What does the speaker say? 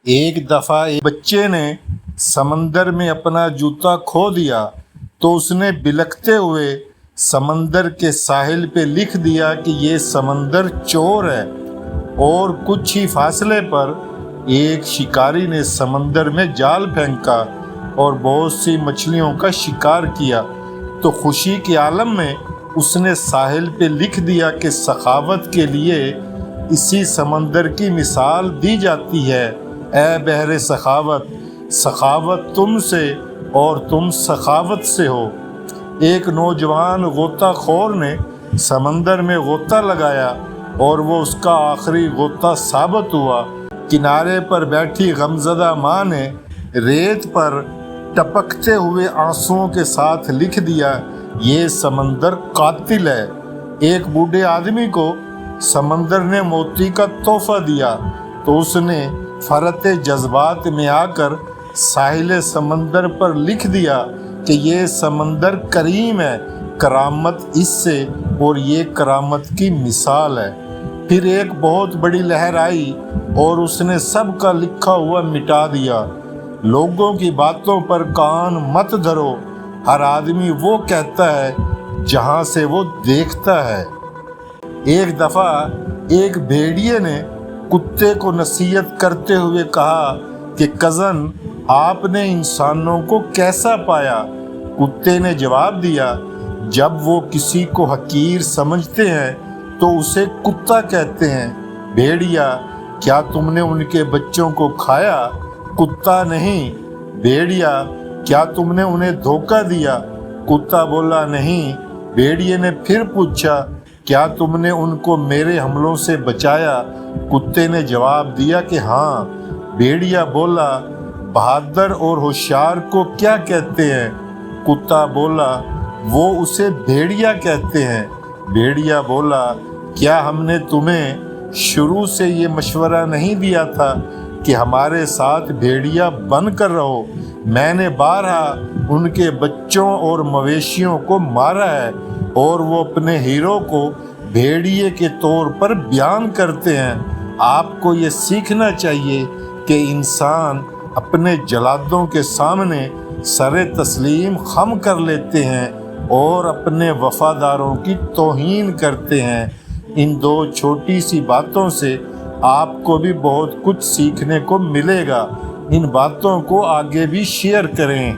ایک دفعہ ایک بچے نے سمندر میں اپنا جوتا کھو دیا تو اس نے بلکتے ہوئے سمندر کے ساحل پہ لکھ دیا کہ یہ سمندر چور ہے، اور کچھ ہی فاصلے پر ایک شکاری نے سمندر میں جال پھینکا اور بہت سی مچھلیوں کا شکار کیا تو خوشی کے عالم میں اس نے ساحل پہ لکھ دیا کہ سخاوت کے لیے اسی سمندر کی مثال دی جاتی ہے۔ اے بحر سخاوت، سخاوت تم سے اور تم سخاوت سے ہو۔ ایک نوجوان غوطہ خور نے سمندر میں غوطہ لگایا اور وہ اس کا آخری غوطہ ثابت ہوا۔ کنارے پر بیٹھی غمزدہ ماں نے ریت پر ٹپکتے ہوئے آنسوؤں کے ساتھ لکھ دیا، یہ سمندر قاتل ہے۔ ایک بوڑھے آدمی کو سمندر نے موتی کا تحفہ دیا تو اس نے فرط جذبات میں آ کر ساحل سمندر پر لکھ دیا کہ یہ سمندر کریم ہے، کرامت اس سے، اور یہ کرامت کی مثال ہے۔ پھر ایک بہت بڑی لہر آئی اور اس نے سب کا لکھا ہوا مٹا دیا۔ لوگوں کی باتوں پر کان مت دھرو، ہر آدمی وہ کہتا ہے جہاں سے وہ دیکھتا ہے۔ ایک دفعہ ایک بھیڑیے نے کتے کو نصیحت کرتے ہوئے کہا کہ کزن، آپ نے انسانوں کو کیسا پایا؟ کتے نے جواب دیا، جب وہ کسی کو حقیر سمجھتے ہیں تو اسے کتا کہتے ہیں۔ بھیڑیا، کیا تم نے ان کے بچوں کو کھایا؟ کتا، نہیں۔ بھیڑیا، کیا تم نے انہیں دھوکہ دیا؟ کتا بولا، نہیں۔ بھیڑیے نے پھر پوچھا، کیا تم نے ان کو میرے حملوں سے بچایا؟ کتے نے جواب دیا کہ ہاں۔ بھیڑیا بولا، بہادر اور ہوشیار کو کیا کہتے ہیں؟ کتا بولا، وہ اسے بھیڑیا کہتے ہیں۔ بھیڑیا بولا، کیا ہم نے تمہیں شروع سے یہ مشورہ نہیں دیا تھا کہ ہمارے ساتھ بھیڑیا بن کر رہو؟ میں نے بارہا ان کے بچوں اور مویشیوں کو مارا ہے، اور وہ اپنے ہیرو کو بھیڑیے کے طور پر بیان کرتے ہیں۔ آپ کو یہ سیکھنا چاہیے کہ انسان اپنے جلادوں کے سامنے سر تسلیم خم کر لیتے ہیں اور اپنے وفاداروں کی توہین کرتے ہیں۔ ان دو چھوٹی سی باتوں سے آپ کو بھی بہت کچھ سیکھنے کو ملے گا۔ ان باتوں کو آگے بھی شیئر کریں۔